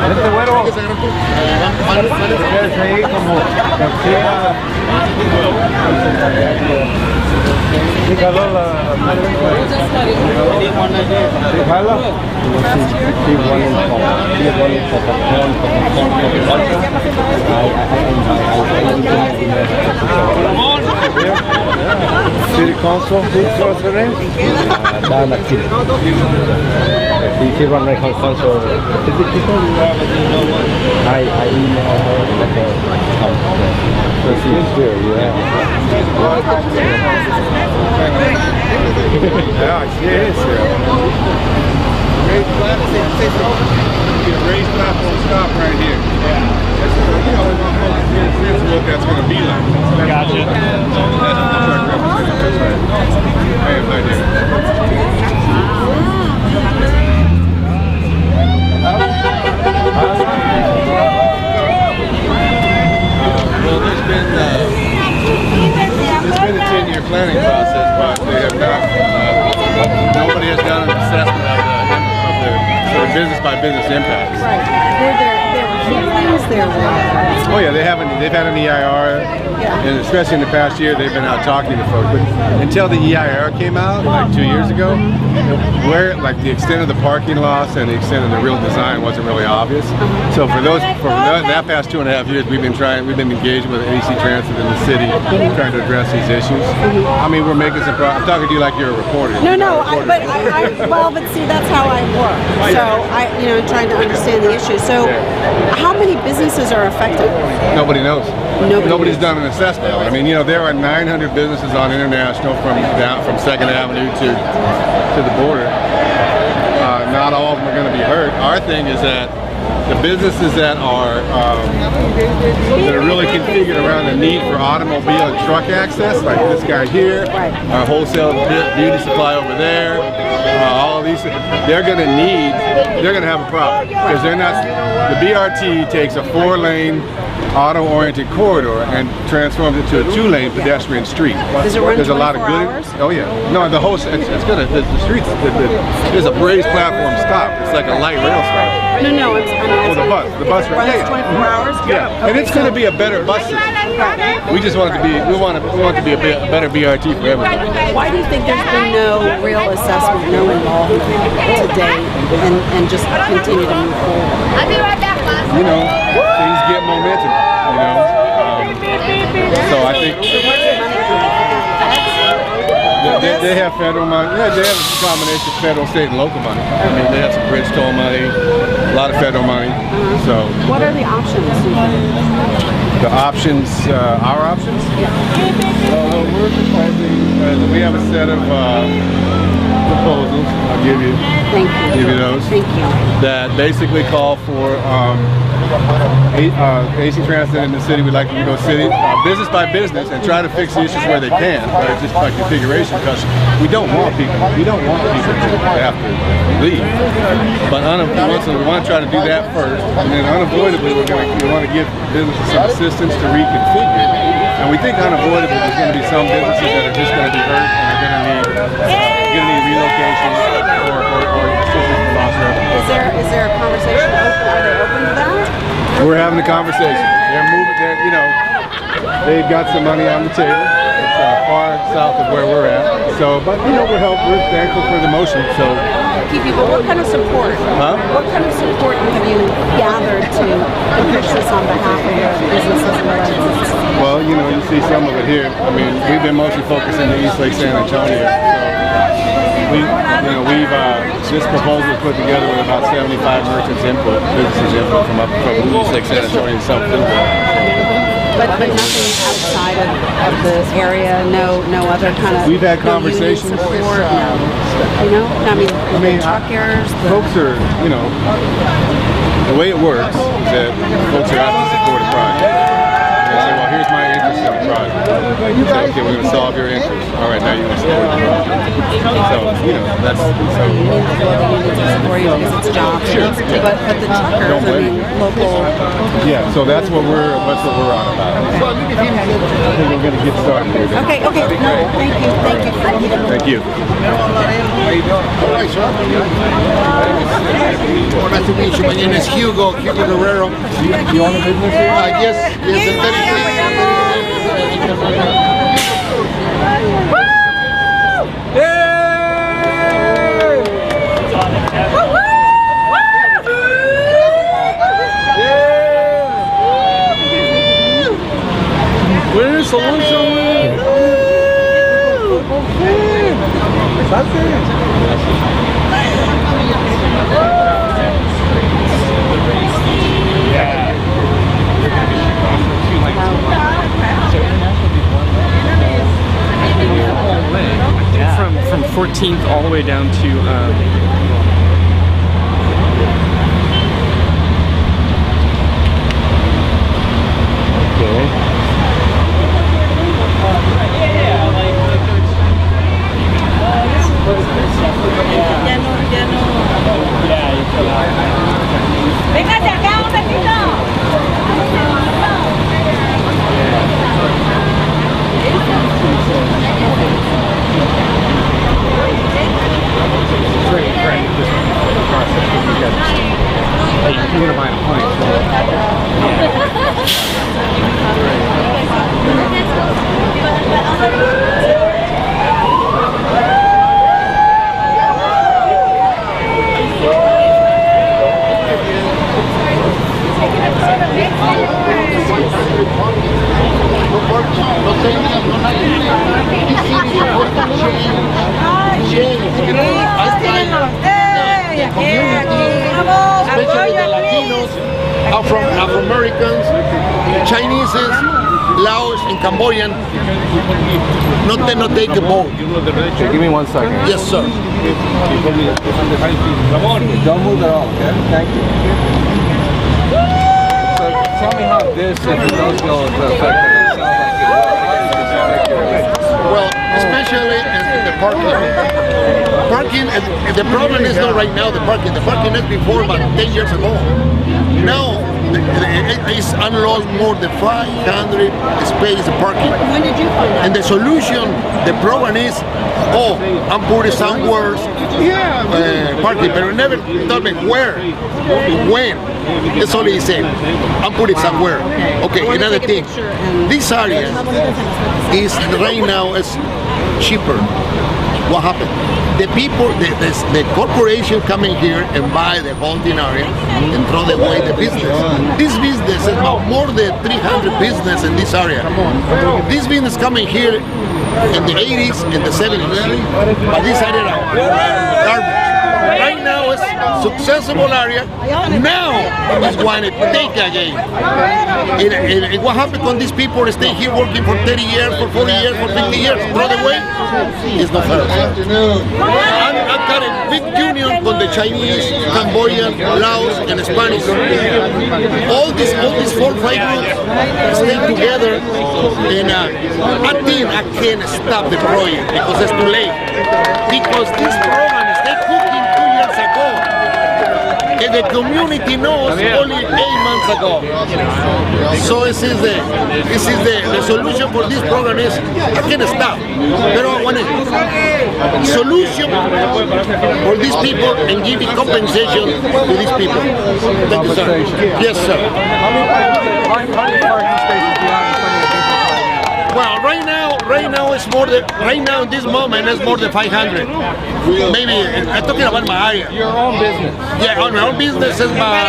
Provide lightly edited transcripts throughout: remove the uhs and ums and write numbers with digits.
Este güero es ahí como City Council, what's her name? Dana Kid. She run like council. I email her like so she's there, yeah. Yeah, she is. Raised platform stop right here. Yeah. That's what that's going to be like. Gotcha. I have no idea. Well, there's been a 10-year planning process, but they have not. Nobody has done an assessment of the business by business impacts. Right. Were there hearings? Oh yeah, they've had an EIR, and especially in the past year, they've been out talking to folks. But until the EIR came out, like 2 years ago, where like the extent of the parking loss and the extent of the real design wasn't really obvious. So for that past 2.5 years, we've been engaged with AC Transit in the city, trying to address these issues. I mean, we're making some progress. I'm talking to you like you're a reporter. But see, that's how I work. So trying to understand the issue. So, how many businesses are affected? Nobody knows. Nobody's done an assessment. I mean, there are 900 businesses on International from 2nd Avenue to the border. Not all of them are going to be hurt. Our thing is that the businesses that are really configured around the need for automobile and truck access, like this guy here, our wholesale beauty supply over there, all of these, they're going to have a problem because the BRT takes a 4-lane auto-oriented corridor and transforms it to a 2-lane pedestrian street. Does it run 24 There's a lot of good. hours? Oh yeah. No, the whole the streets. There's a raised platform stop. It's like a light rail stop. No. The bus runs 24 hours. Yeah, okay, and it's going to be a better bus system. We just want it to be. We want it to be a better BRT for everybody. Why do you think there's been no real assessment, no involvement to date, and just continue to move forward? I'll be right back, boss. Things get momentum. So I think they have federal money. Yeah, they have a combination of federal, state, and local money. I mean, they have some bridge toll money, a lot of federal money. So what are the options? The options, our options? Yeah. We're proposing. We have a set of proposals. I'll give you those. Thank you. That basically call for AC Transit in the city. We'd like them to go business by business and try to fix the issues where they can, just by configuration, because we don't want people to have to leave. But we want to try to do that first, and then unavoidably we want to give businesses some assistance to reconfigure. And we think unavoidably there's going to be some businesses that are just going to be hurt and are going to need relocation or assistance for lost revenue. Is there a conversation open? Are they open to that? We're having a conversation. They're moving. They've got some money on the table. It's far south of where we're at. So, but we're thankful for the motion. So, what kind of support? What kind of support have you gathered to push this on behalf of your businesses and residents? Well, you see some of it here. I mean, we've been mostly focusing on East Lake San Antonio. So this proposal was put together with about 75 merchants input, businesses input from East Lake San Antonio and South Florida. But nothing outside of the area, no other kind of. We've had conversations. Support, truckers. Folks are, the way it works is that folks are out to support a project. They say, well, here's my interest in it. project. So, okay, we're going to solve your interest. All right, now you're going to slow it down. So, you know, that's... So, the unions are supporting you because it's jobs. Sure. But the truckers, I mean, local... yeah, so that's what we're on about. I think we're going to get started here. Okay. No, thank you. Thank you. How you doing? All right, sir. Well, nice to meet you. My name is Hugo Guerrero. You own a business here? Yes. Where's the lunch From 14th all the way down to Véngase acá un ratito. You're going to buy a Especially the Latinos, Afro-Americans, Chinese, Laos, and Cambodian. Not take a vote. Okay, give me 1 second. Yes, sir. Don't move at all, okay? Thank you. So tell me how this, if it does go, is affecting it. Sounds like it will. Well, especially in the parking. Parking, the problem is not right now the parking. The parking is before about 10 years ago. Now, it's unlocked more than 500 space parking. When did you find out? And the solution, the program is, I'm putting somewhere parking, but never told me where, when. That's all he said. I'm putting somewhere. Okay, another thing. This area is right now is cheaper. What happened? The people, the corporation coming here and buy the holding area and throw away the business. This business is about more than 300 business in this area. This business coming here in the 80s and the 70s, but this area garbage. Right now it's successful area. Now it's want to take again. And what happened when these people stay here working for 30 years, for 40 years, for 50 years, throw them away? It's not fair. I've got a big union with the Chinese, Cambodian, Laos, and Spanish. All these 4 or 5 groups stay together, and I think I can't stop the project because it's too late. Because this program is they cooking 2 years ago, and the community knows only 8 months ago. So this is the solution for this program is I can't stop. Pero when solution for these people and giving compensation to these people. Thank you, sir. Yes, sir. How many parking spaces do you have in front of your business right now? Well, right now it's more than in this moment it's more than 500. Maybe I'm talking about my area. Your own business. Yeah, on my own business is about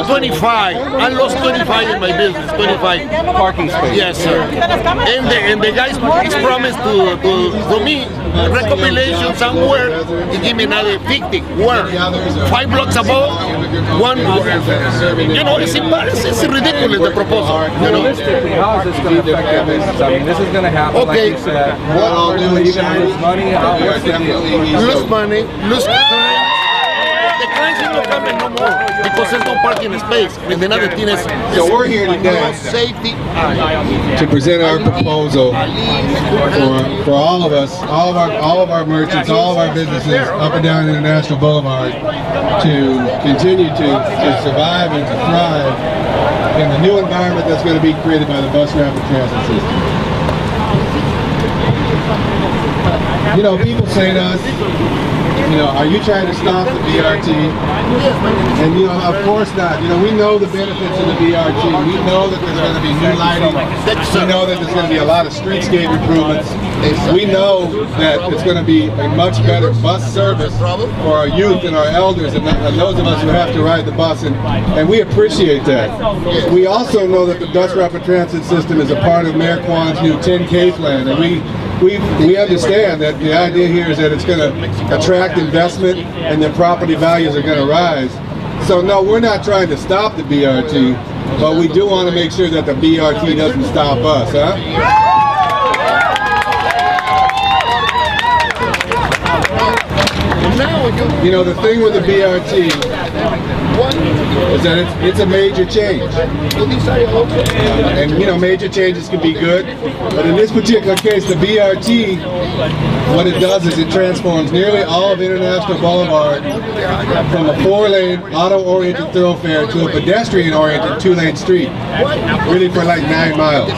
25. I lost 25 in my business. 25 parking spaces. Yes, sir. And the guys promised to me a recompilation somewhere to give me another 50. Where? 5 blocks above, one. You know, it's ridiculous the proposal. You know. Realistically, how is this going to affect your business? I mean, this is going to happen. Okay. Like you said. Are you going to lose money? What's the deal? Lose money, lose clients. The clients will come open no more because there's no parking space. And another thing is, So we're here today no safety. to present our proposal for all of us, all of our merchants, all of our businesses up and down International Boulevard to continue to survive and to thrive in the new environment that's going to be created by the bus rapid transit system. You know, people say to us, you know, are you trying to stop the BRT? And you know, of course not. You know, we know the benefits of the BRT. We know that there's going to be new lighting. We know that there's going to be a lot of streetscape improvements. We know that it's going to be a much better bus service for our youth and our elders and those of us who have to ride the bus, and we appreciate that. We also know that the bus rapid transit system is a part of Mayor Kwan's new 10K plan, and we understand that the idea here is that it's going to attract investment and that property values are going to rise. So no, we're not trying to stop the BRT, but we do want to make sure that the BRT doesn't stop us, huh? You know, the thing with the BRT is that it's a major change. And you know, major changes can be good, but in this particular case, the BRT, what it does is it transforms nearly all of International Boulevard from a 4-lane auto-oriented thoroughfare to a pedestrian-oriented 2-lane street, really for like 9 miles.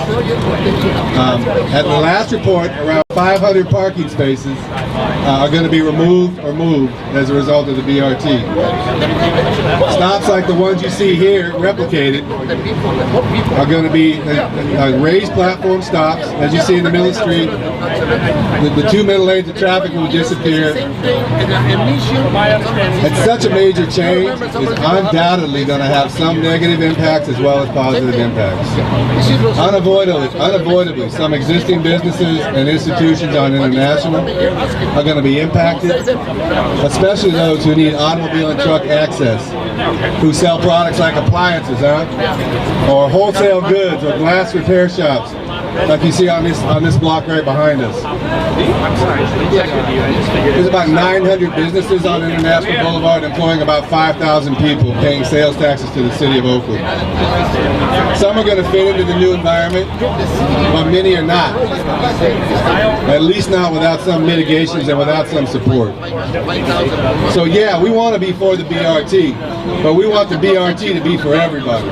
At the last report, around 500 parking spaces are going to be removed or moved as a result of the BRT. Stops like the ones you see here, replicated, are going to be raised platform stops, as you see in the middle of the street. The 2 middle lanes of traffic will disappear. It's such a major change. It's undoubtedly going to have some negative impacts as well as positive impacts. Unavoidably, some existing businesses and institutions on International are going to be impacted, especially those who need automobile and truck access, who sell products like appliances, or wholesale goods or glass repair shops, like you see on this block right behind us. There's about 900 businesses on International Boulevard employing about 5,000 people, paying sales taxes to the city of Oakland. Some are going to fit into the new environment, but many are not. At least not without some mitigations and without some support. So yeah, we want to be for the BRT, but we want the BRT to be for everybody.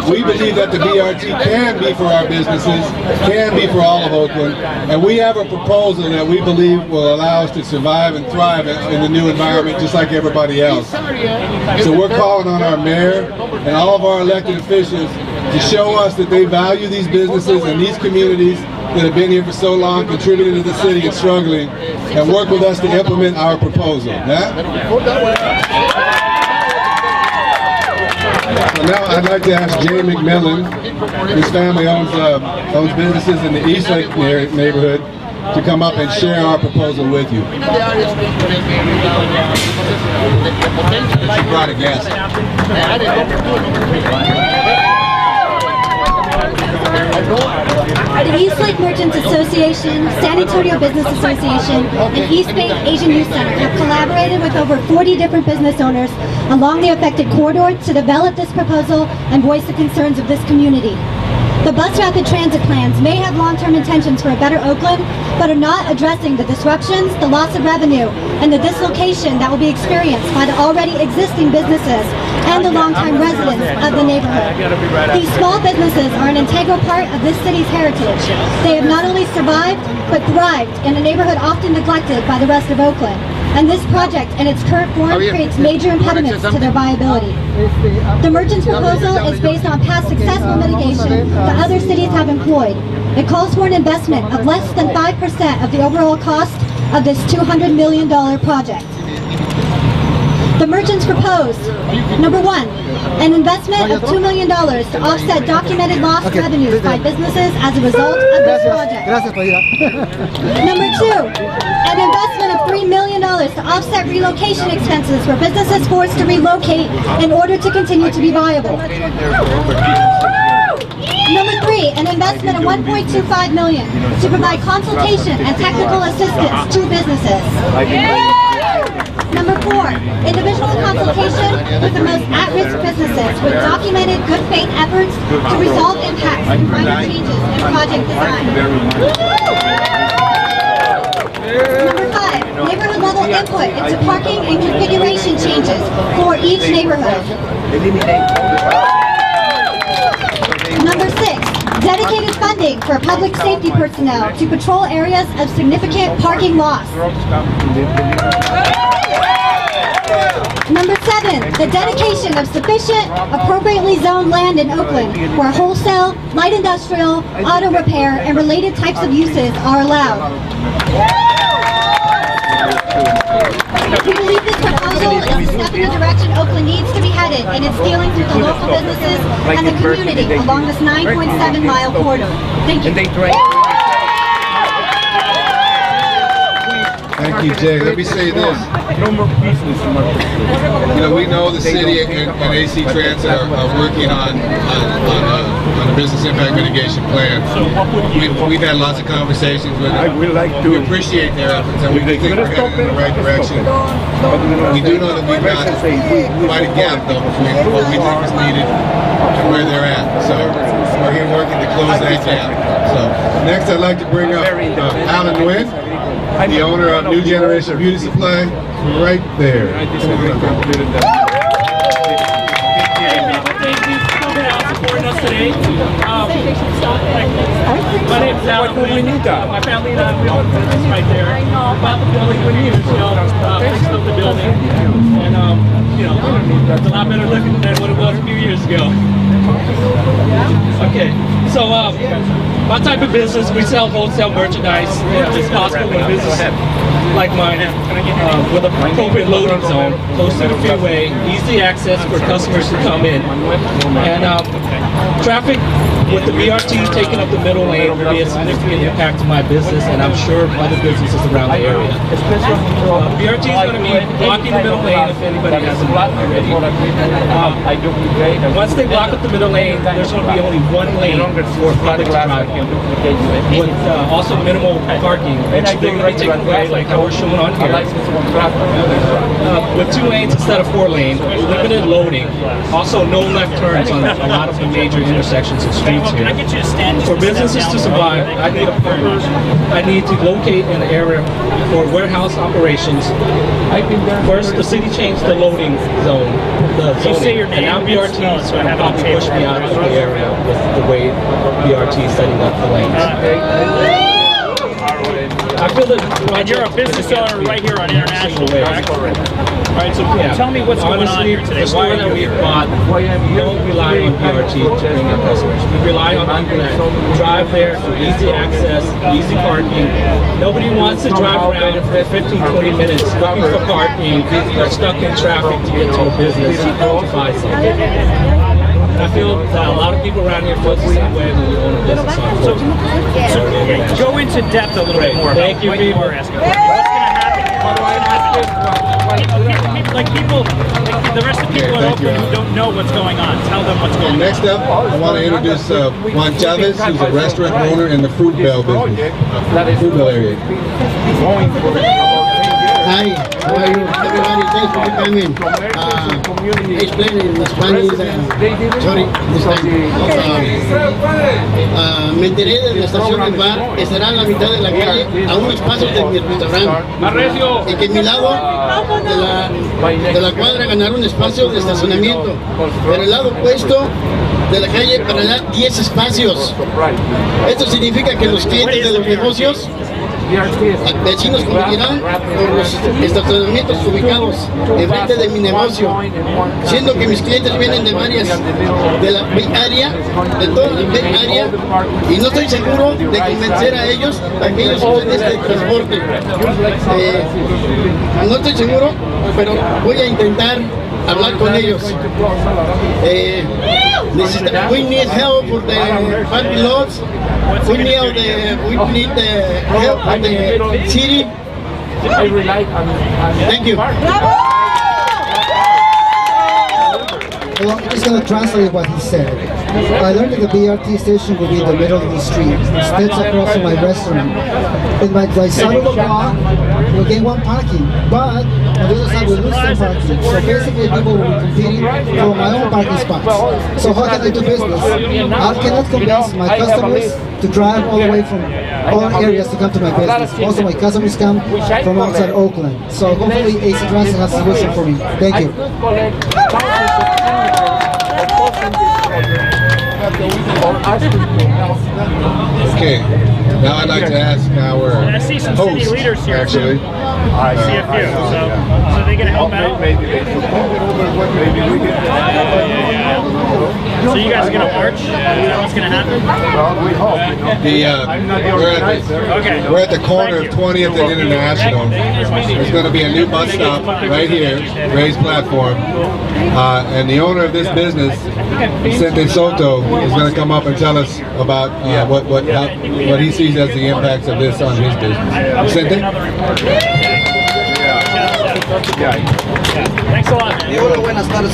We believe that the BRT can be for our businesses, can be for all of Oakland, and we have a proposal that we believe will allow us to survive and thrive in the new environment just like everybody else. So we're calling on our mayor and all of our elected officials to show us that they value these businesses and these communities that have been here for so long, contributing to the city and struggling, and work with us to implement our proposal. So now I'd like to ask Jay McMillan, whose family owns businesses in the East Lake neighborhood, to come up and share our proposal with you. She brought a guest. The East Lake Merchants Association, San Antonio Business Association, and East Bay Asian Youth Center have collaborated with over 40 different business owners along the affected corridor to develop this proposal and voice the concerns of this community. The bus rapid transit plans may have long-term intentions for a better Oakland, but are not addressing the disruptions, the loss of revenue, and the dislocation that will be experienced by the already existing businesses and the longtime residents of the neighborhood. These small businesses are an integral part of this city's heritage. They have not only survived, but thrived in a neighborhood often neglected by the rest of Oakland. And this project in its current form creates major impediments to their viability. The merchant's proposal is based on past successful mitigation that other cities have employed. It calls for an investment of less than 5% of the overall cost of this $200 million project. The merchants propose, number one, an investment of $2 million to offset documented lost revenues by businesses as a result of this project. Number two, an investment of $3 million to offset relocation expenses for businesses forced to relocate in order to continue to be viable. Number 3, an investment of $1.25 million to provide consultation and technical assistance to businesses. Number 4, individual consultation with the most at-risk businesses with documented good faith efforts to resolve impacts and minor changes in project design. Number 5, neighborhood level input into parking and configuration changes for each neighborhood. Number 6, dedicated funding for public safety personnel to patrol areas of significant parking loss. Number 7, the dedication of sufficient, appropriately zoned land in Oakland where wholesale, light industrial, auto repair, and related types of uses are allowed. We believe this proposal is a step in the direction Oakland needs to be headed in its dealing with the local businesses and the community along this 9.7-mile corridor. Thank you. Thank you, Jay. Let me say this. You know, we know the city and AC Transit are working on a business impact mitigation plan. We've had lots of conversations with them. We appreciate their efforts and we think we're headed in the right direction. We do know that we've got quite a gap though between what we think is needed and where they're at. So we're here working to close that gap. So next I'd like to bring up Alan Nguyen, the owner of New Generation Beauty Supply, right there. Thank you for coming out supporting us today. My name is Alan Nguyen. My family and I, we own a business right there. Bought the building for years ago, fixed up the building, and you know, it's a lot better looking than what it was a few years ago. Okay, so my type of business, we sell wholesale merchandise. It's possible in a business like mine with an appropriate loading zone, close to the freeway, easy access for customers to come in. And traffic with the BRT taking up the middle lane will be a significant impact to my business and I'm sure other businesses around the area. BRT is going to be blocking the middle lane if anybody hasn't already. Once they block up the middle lane, there's going to be only one lane for public to drive on, with also minimal parking, which they're going to be taking away like how we're showing on here. With 2 lanes instead of 4 lanes, limited loading, also no left turns on a lot of the major intersections and streets here. For businesses to survive, I need a partner. I need to locate an area for warehouse operations. First, the city changed the loading zone, and now BRT is going to probably push me out of the area with the way BRT is setting up the lanes. I feel that you're a business owner right here on International, correct? Right, so tell me what's going on here today. The store that we bought, we don't rely on BRT to bring in customers. We rely on people that drive there for easy access, easy parking. Nobody wants to drive around for 15-20 minutes looking for parking or stuck in traffic to get to a business to buy something. I feel that a lot of people around here feel the same way when we own a business on foot. So go into depth a little bit more about what you are asking. What's going to happen? Like people, like the rest of the people in Oakland who don't know what's going on, tell them what's going on. Next up, I want to introduce Juan Chavez, who's a restaurant owner in the Fruit Bell business, Fruit Bell area. Hi, how are you? Everybody, thanks for coming. Explain in Spanish. Sorry, this time. Me enteré de la estación del bar, estará en la mitad de la calle, a unos pasos de mi restaurante. Y que en mi lado de la cuadra ganaron un espacio de estacionamiento. Pero el lado opuesto de la calle para dar 10 espacios. Esto significa que los clientes de los negocios vecinos competirán por los estacionamientos ubicados enfrente de mi negocio, siendo que mis clientes vienen de varias, de la Bay Area, de toda la Bay Area, y no estoy seguro de convencer a ellos a que ellos usen este transporte. No estoy seguro, pero voy a intentar hablar con ellos. We need help for the parking lots. We need the help from the city. Thank you. Well, I'm just going to translate what he said. I learned that the BRT station will be in the middle of the street, steps across from my restaurant. And my side of the block will gain one parking, but on the other side we'll lose some parking. So basically people will be competing for my own parking spots. So how can I do business? I cannot convince my customers to drive all the way from other areas to come to my business. Also my customers come from outside Oakland. So hopefully AC Transit has a solution for me. Thank you. Okay, now I'd like to ask our I see some city host, leaders here actually. too. I see a few. So are they going to help out? So you guys are going to march? Is that what's going to happen? We're at the corner of 20th and International. There's going to be a new bus stop right here, raised platform, and the owner of this business, Vicente Soto, is going to come up and tell us about what he sees as the impacts of this on his business. Vicente? Thanks a lot. Hola, buenas tardes.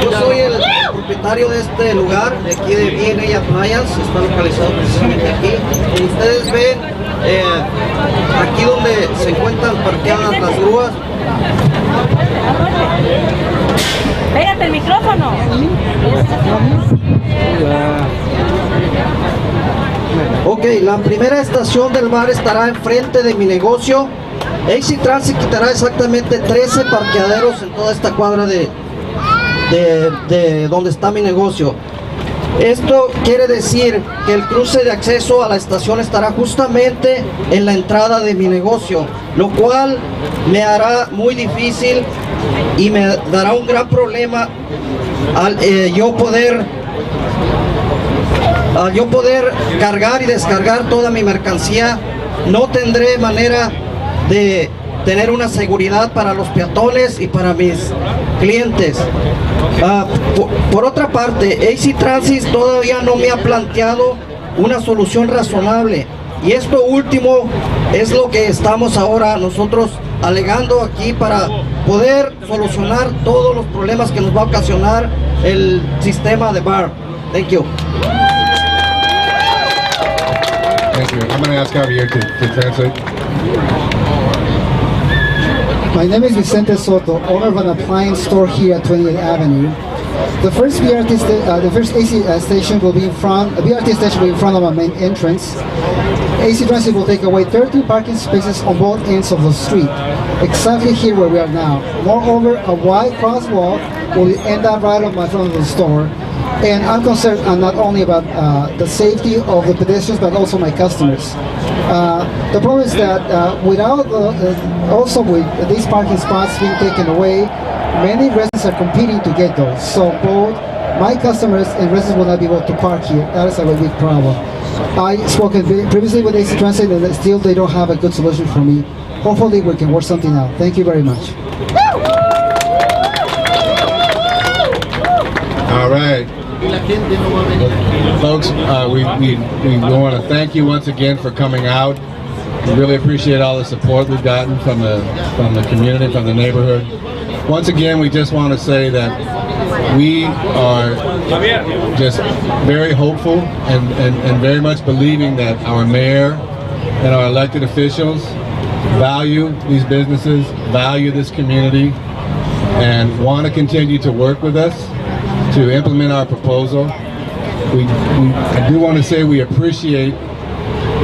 Yo soy el propietario de este lugar, de aquí de Blvd Appliance, está localizado precisamente aquí. Como ustedes ven, aquí donde se encuentran parqueadas las grúas. Pégate el micrófono. Ok, la primera estación del bar estará enfrente de mi negocio. AC Transit quitará exactamente 13 parqueaderos en toda esta cuadra de donde está mi negocio. Esto quiere decir que el cruce de acceso a la estación estará justamente en la entrada de mi negocio, lo cual me hará muy difícil y me dará un gran problema al yo poder cargar y descargar toda mi mercancía. No tendré manera de tener una seguridad para los peatones y para mis clientes. Por otra parte, AC Transit todavía no me ha planteado una solución razonable, y esto último es lo que estamos ahora nosotros alegando aquí para poder solucionar todos los problemas que nos va a ocasionar el sistema de bar. Thank you. Thank you. I'm going to ask Javier to translate. My name is Vicente Soto, owner of an appliance store here at 20th Avenue. The first BRT AC station will be in front. A BRT station will be in front of my main entrance. AC Transit will take away 13 parking spaces on both ends of the street, exactly here where we are now. Moreover, a wide crosswalk will end up right on my front of the store. And I'm concerned not only about the safety of the pedestrians, but also my customers. The problem is that also with these parking spots being taken away, many residents are competing to get those. So both my customers and residents will not be able to park here. That is a big problem. I spoke previously with AC Transit, and still they don't have a good solution for me. Hopefully we can work something out. Thank you very much. All right. Folks, we want to thank you once again for coming out. We really appreciate all the support we've gotten from the community, from the neighborhood. Once again, we just want to say that we are just very hopeful and very much believing that our mayor and our elected officials value these businesses, value this community, and want to continue to work with us to implement our proposal. I do want to say we appreciate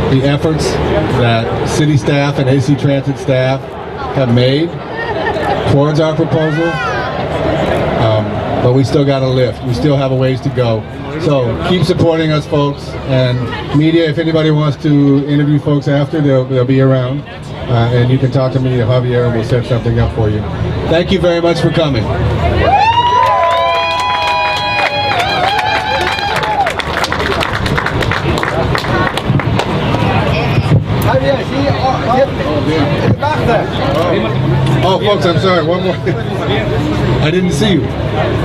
the efforts that city staff and AC Transit staff have made towards our proposal, but we still got to lift. We still have a ways to go. So keep supporting us, folks, and media, if anybody wants to interview folks after, they'll be around, and you can talk to me or Javier and we'll set something up for you. Thank you very much for coming. Oh, folks, I'm sorry. One more. I didn't see you.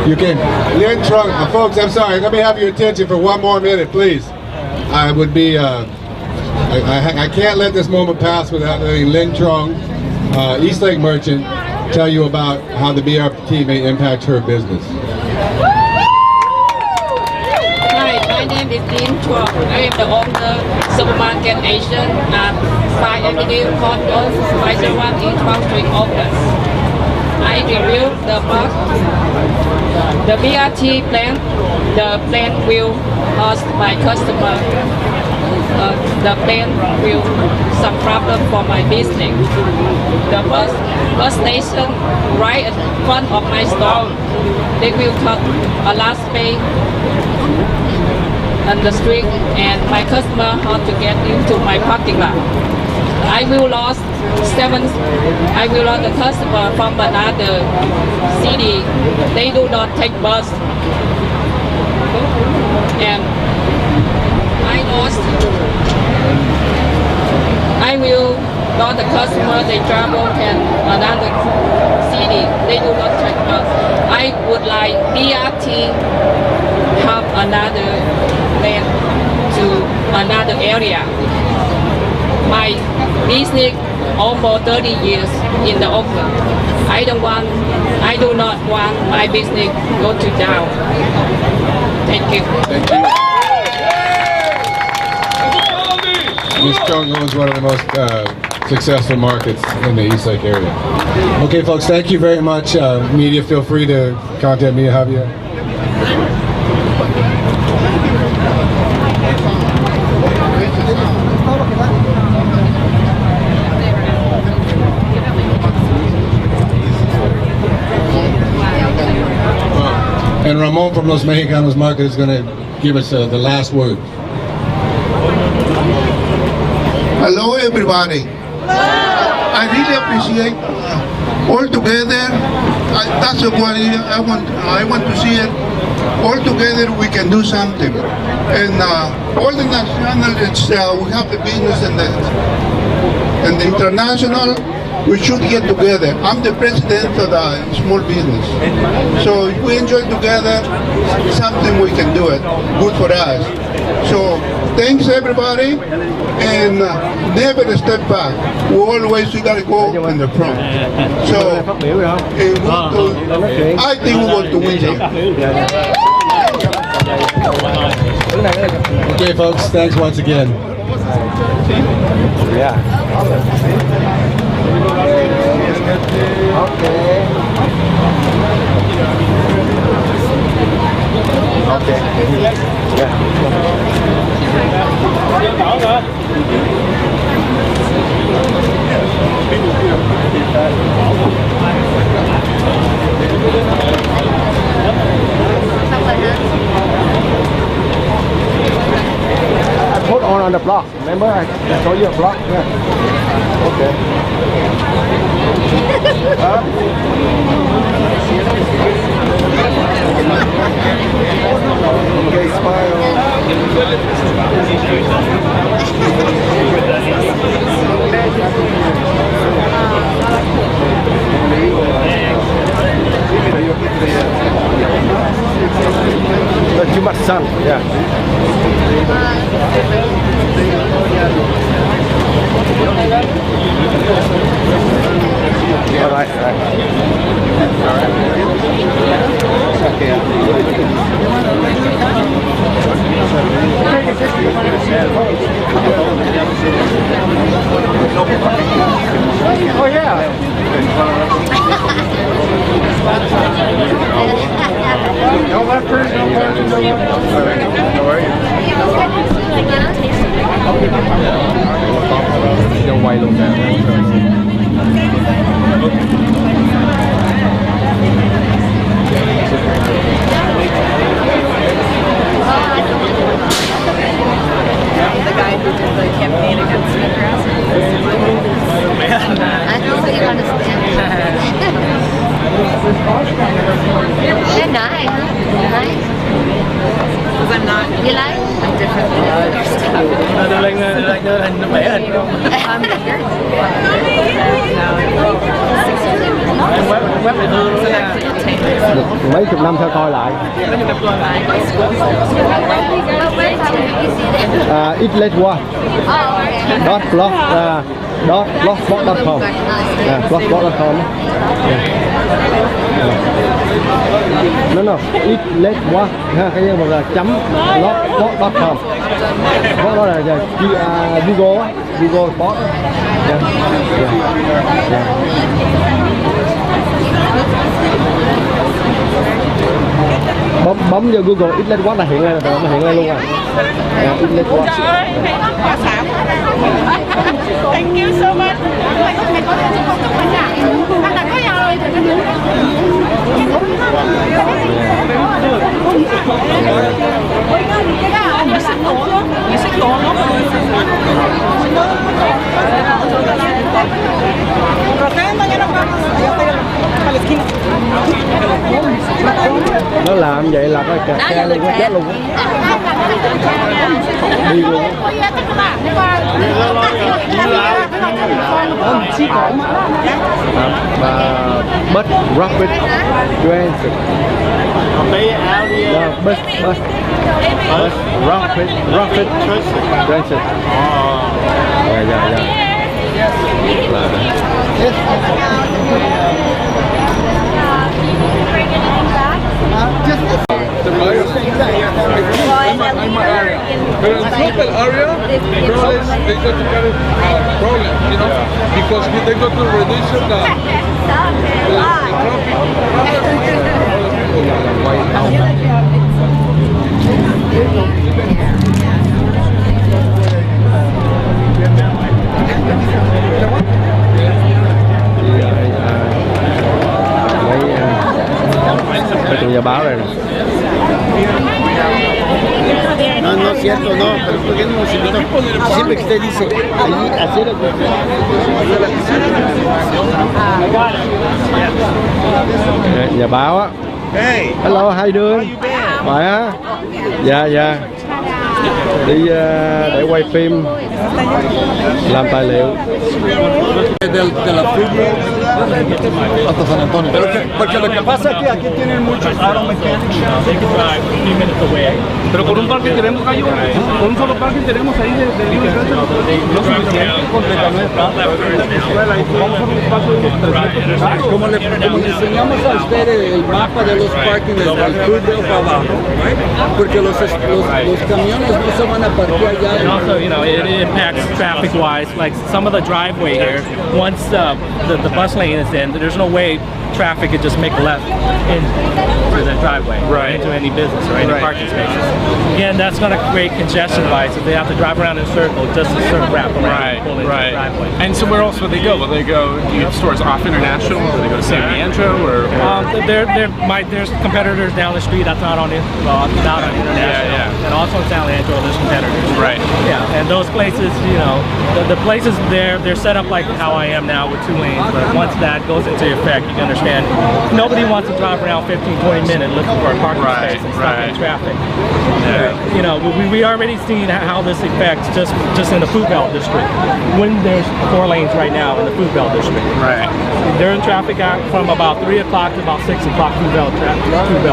You can. Lynn Trunk. Folks, I'm sorry. Let me have your attention for one more minute, please. I would be. I can't let this moment pass without letting Lynn Trunk, Eastlake merchant, tell you about how the BRT may impact her business. Hi, my name is Dean Chua. I am the owner supermarket Asian at 5 Avenue, Condo, 501 in 12th Street, Oakland. I review the bus, the BRT plan. The plan will ask my customer. The plan will some problem for my business. The bus station right in front of my store. They will cut a large space on the street, and my customer how to get into my parking lot. I will lose the customer from another city. They do not take bus, and I will not the customer. They travel can another city. They do not take bus. I would like BRT have another land to another area. My business almost 30 years in the Oakland. I do not want my business go to down. Thank you. Thank you. East Congo is one of the most successful markets in the East Lake area. Okay, folks, thank you very much. Media, feel free to contact me, Javier. And Ramon from Los Mexicanos Market is going to give us the last word. Hello everybody. I really appreciate all together. That's what I want to see it. All together we can do something. And all the national, we have the business and the international. We should get together. I'm the president of the small business. So if we enjoy together, something we can do it. Good for us. So thanks everybody, and never step back. We gotta go in the front. So I think we want to win. Okay, folks, thanks once again. I put on the block. Remember, I told you a block. Yeah. Okay, smile. Too much sun, yeah. All right. Oh yeah. No leopards, no partridge, no leopards. How are you? Yung white look The guy who did the campaign against Nebraska. I know you understand. They're nice, huh? Nice. Because I'm not. You like? I'm different. I'm bigger. mấy chục năm sau coi lại. It let qua. Dot block. blogspot.com. Blogspot.com. No, it let what ha, cái gì mà chấm blogspot.com. Đó là Google Spot. Bấm vô Google It Let What là hiện lên rồi, nó hiện lên luôn rồi. It Let What. Thank you so much. Anh đã có nhau rồi. Anh識講咯，你識講咯。Nó làm vậy là cái xe luôn quá, chết luôn á. Đi luôn. Bus rapid transit. Bus rapid transit. But in local area, problems, they got to get a problem, you know, because they got to reduce the nhà báo này. No, no es cierto, no, pero ¿por qué no nos invitó? Siempre que usted dice, allí, hacer lo Nhà báo á. Hello, how you doing? Khỏe á? Dạ. Đi để quay phim, làm tài liệu. De la fútbol hasta San Antonio. Porque lo que pasa es que aquí tienen muchos auto mechanics. Pero con un parque tenemos ahí, con un solo parque tenemos ahí de libre tránsito. No es suficiente completamente. Vamos a un espacio de unos 300 carros. Como le enseñamos a usted el mapa de los parkings desde el fútbol para abajo, porque los camiones no se van a parquear allá. And also, you know, it impacts traffic-wise. Like some of the driveway here, once the bus lane is in, there's no way traffic could just make a left into the driveway, into any business or any parking spaces. Again, that's going to create congestion-wise, so they have to drive around in a circle just to sort of wrap around and pull into the driveway. And so where else would they go? Will they go, do you have stores off International, or do they go to San Leandro, or? There's competitors down the street that's not on International. And also in San Leandro, there's competitors. Right. Yeah, and those places, you know, the places there, they're set up like how I am now with 2 lanes, but once that goes into effect, you can understand, nobody wants to drive around 15-20 minutes looking for a parking space and stuck in traffic. You know, we already seen how this affects just in the Food Belt district. When there's 4 lanes right now in the Food Belt district. Right. During traffic out from about 3 o'clock to about 6 o'clock, Food Belt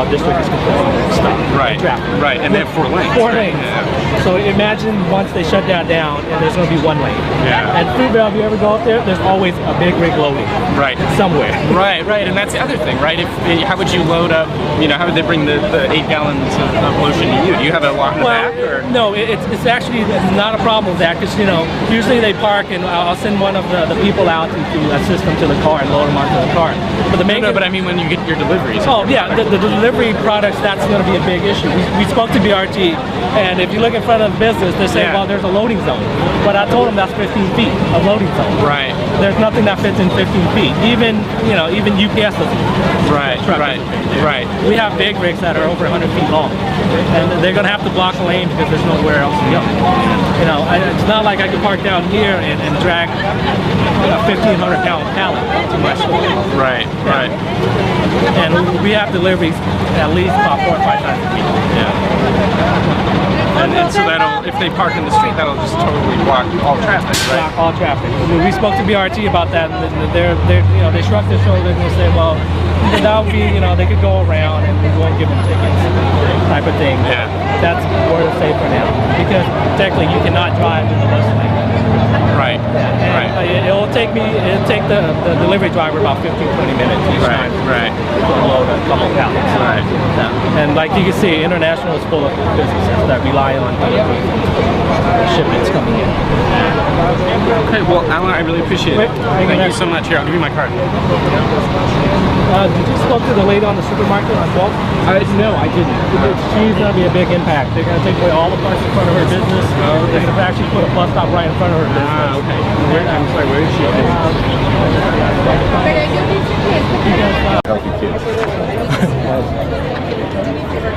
district is completely stopped. Right. Traffic. Right. And they have 4 lanes. 4 lanes. Yeah. So imagine once they shut that down and there's going to be 1 lane. Yeah. And Food Belt, if you ever go up there, there's always a big rig loading. Right. Somewhere. Right. And that's the other thing, right? How would you load up, you know, how would they bring the 8 gallons of lotion to you? Do you have a lot in the back? Or? No, it's actually not a problem with that, because, you know, usually they park and I'll send one of the people out to assist them to the car and load them onto the car. But but I mean when you get your deliveries. Oh yeah, the delivery products, that's going to be a big issue. We spoke to BRT, and if you look in front of the business, they're saying, well, there's a loading zone. But I told them that's 15 feet of loading zone. Right. There's nothing that fits in 15 feet. Even UPS doesn't. Right. We have big rigs that are over 100 feet long, and they're going to have to block the lane because there's nowhere else to go. You know, it's not like I can park down here and drag a 1,500-pound pallet to my store. Right. And we have deliveries at least about 4 or 5 times a week. Yeah. And so if they park in the street, that'll just totally block all traffic, right? Block all traffic. We spoke to BRT about that, and they shrugged their shoulders and they said, well, that would be, they could go around and we won't give them tickets, type of thing. Yeah. That's where it's safe for now, because technically you cannot drive in the bus lane. Right. It'll take the delivery driver about 15-20 minutes each time. Right. To load a couple pallets. Right. And like you can see, international is full of businesses that rely on shipments coming in. Okay, well, Alan, I really appreciate it. Thank you so much. Here, I'll give you my card. Did you spoke to the lady on the supermarket on 12th? No, I didn't. She's going to be a big impact. They're going to take away all the parts in front of her business. They're going to actually put a bus stop right in front of her business. Okay. I'm sorry, where is she? Healthy kids.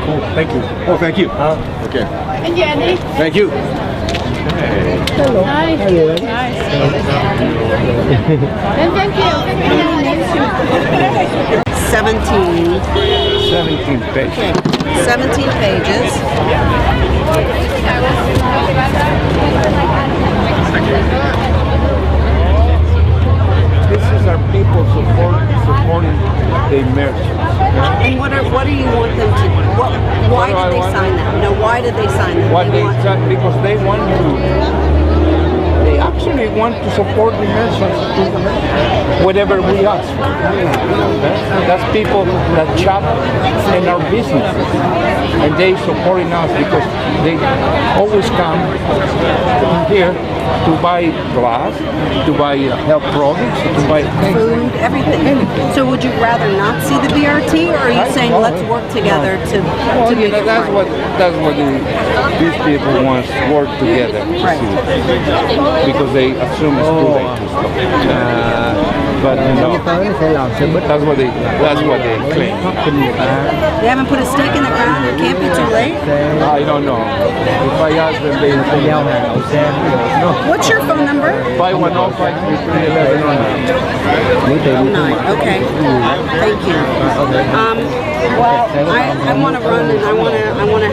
Cool. Thank you. Oh, thank you. Okay. And Jenny. Thank you. Hello. Nice. Hello. Nice. And thank you. 17 pages. 17 pages. This is our people supporting the merchants. And what do you want them to? Why did they sign that? No, why did they sign that? Because they want to. They actually want to support the merchants to whatever we ask for. That's people that shop in our businesses, and they supporting us because they always come here to buy glass, to buy health products, to buy food, everything. So would you rather not see the BRT, or are you saying let's work together to make it that's right? that's what these people want to work together, Right. because they assume it's too late to stop. But no, that's what they claim. They haven't put a stake in the ground. It can't be too late. I don't know. If I ask them, they no. What's your phone number? 510-533-1109. Okay. Thank you. Well, I want to run and I want to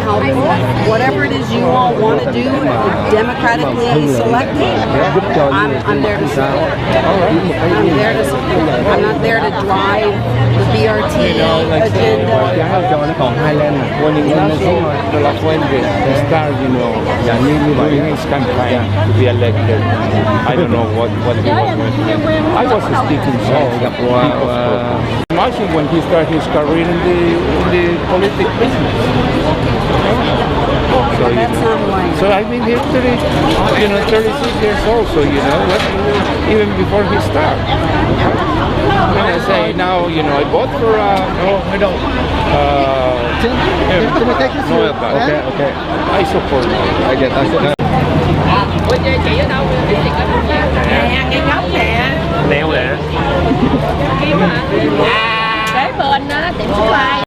help. Whatever it is you all want to do, democratically selected, I'm there to support. I'm there to support. I'm not there to drive the BRT agenda. De La Fuente start, doing his campaign to be elected. I don't know what he was going to do. I was speaking imagine when he started his career in the political business. So I've been here 36 years old, so even before he started. When I say now, I vote for, no, I don't. Okay. I support it. I get that. Chị ở đâu? Nè, ngay góc nè. Leo nè. Kế bên đó, tiệm số 2.